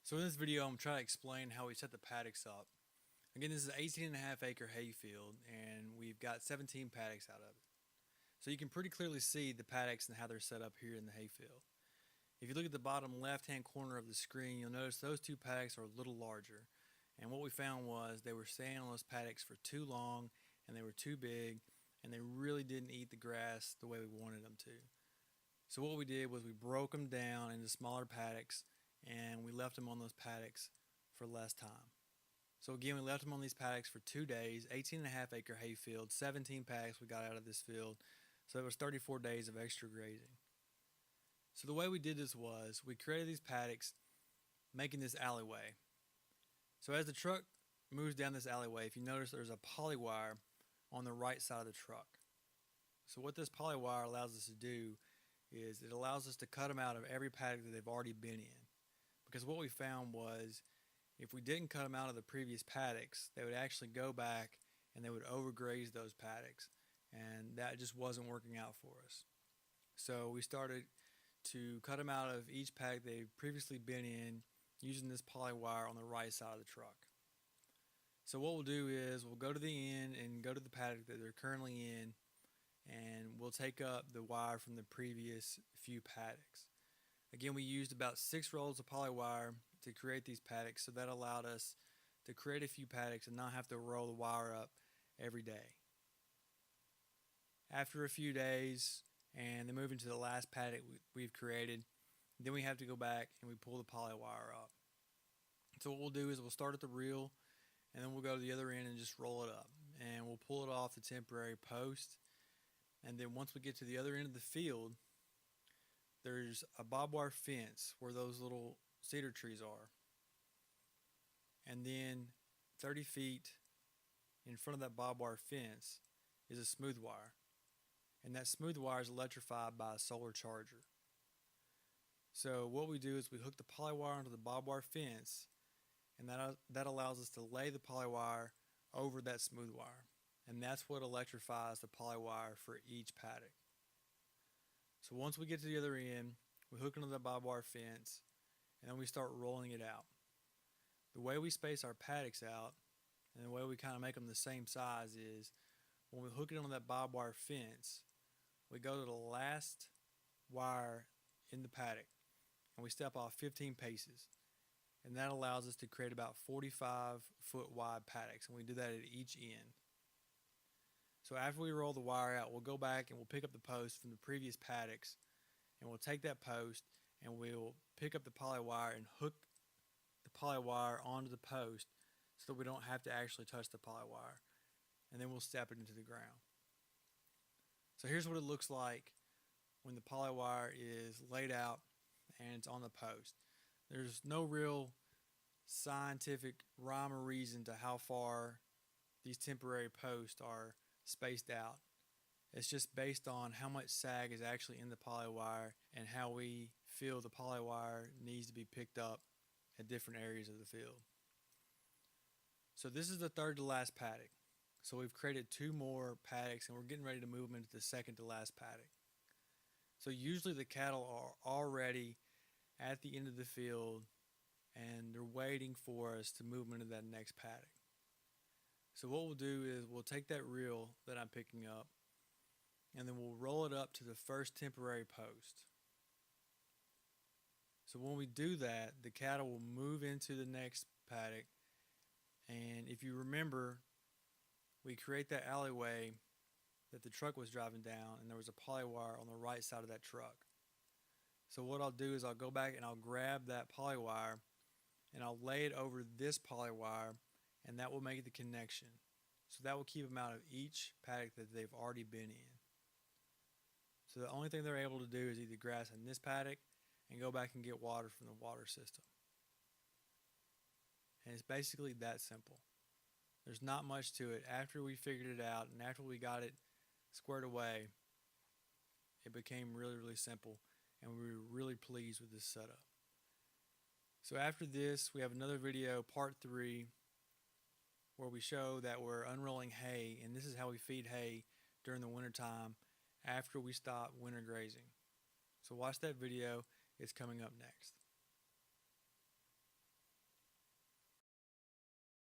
So in this video, I'm trying to explain how we set the paddocks up. Again, this is an 18.5 acre hay field, and we've got 17 paddocks out of it. So you can pretty clearly see the paddocks and how they're set up here in the hay field. If you look at the bottom left-hand corner of the screen, you'll notice those two paddocks are a little larger. And what we found was they were staying on those paddocks for too long, and they were too big, and they really didn't eat the grass the way we wanted them to. So what we did was we broke them down into smaller paddocks, and we left them on those paddocks for less time. So again, we left them on these paddocks for 2 days, 18.5 acre hay field, 17 paddocks we got out of this field. So it was 34 days of extra grazing. So the way we did this was we created these paddocks making this alleyway. So as the truck moves down this alleyway, if you notice there's a poly wire on the right side of the truck. So what this poly wire allows us to do is it allows us to cut them out of every paddock that they've already been in. Because what we found was if we didn't cut them out of the previous paddocks, they would actually go back and they would overgraze those paddocks, and that just wasn't working out for us. So we started to cut them out of each paddock they've previously been in using this poly wire on the right side of the truck. So what we'll do is we'll go to the end and go to the paddock that they're currently in, and we'll take up the wire from the previous few paddocks. Again, we used about 6 rolls of poly wire to create these paddocks, so that allowed us to create a few paddocks and not have to roll the wire up every day. After a few days, and then moving to the last paddock we've created, then we have to go back and we pull the poly wire up. So what we'll do is we'll start at the reel, and then we'll go to the other end and just roll it up. And we'll pull it off the temporary post, and then once we get to the other end of the field, there's a barbed wire fence where those little cedar trees are. And then 30 feet in front of that barbed wire fence is a smooth wire. And that smooth wire is electrified by a solar charger. So what we do is we hook the poly wire onto the barbed wire fence, and that allows us to lay the poly wire over that smooth wire. And that's what electrifies the poly wire for each paddock. So once we get to the other end, we hook into the barbed wire fence, and then we start rolling it out. The way we space our paddocks out, and the way we kind of make them the same size, is when we hook it onto that barbed wire fence, we go to the last wire in the paddock, and we step off 15 paces. And that allows us to create about 45-foot wide paddocks, and we do that at each end. So after we roll the wire out, we'll go back and we'll pick up the post from the previous paddocks, and we'll take that post and we'll pick up the poly wire and hook the poly wire onto the post so that we don't have to actually touch the poly wire. And then we'll step it into the ground. So here's what it looks like when the poly wire is laid out and it's on the post. There's no real scientific rhyme or reason to how far these temporary posts are spaced out. It's just based on how much sag is actually in the poly wire and how we feel the poly wire needs to be picked up at different areas of the field. So this is the third to last paddock. So we've created 2 more paddocks, and we're getting ready to move them into the second to last paddock. So usually the cattle are already at the end of the field and they're waiting for us to move them into that next paddock. So what we'll do is we'll take that reel that I'm picking up, and then we'll roll it up to the first temporary post. So when we do that, the cattle will move into the next paddock, and if you remember, we create that alleyway that the truck was driving down, and there was a poly wire on the right side of that truck. So what I'll do is I'll go back and I'll grab that poly wire and I'll lay it over this poly wire, and that will make the connection. So that will keep them out of each paddock that they've already been in. So the only thing they're able to do is either grass in this paddock and go back and get water from the water system. And it's basically that simple. There's not much to it. After we figured it out and after we got it squared away, it became really, really simple, and we were really pleased with this setup. So after this, we have another video, part 3, where we show that we're unrolling hay, and this is how we feed hay during the winter time after we stop winter grazing. So watch that video. It's coming up next.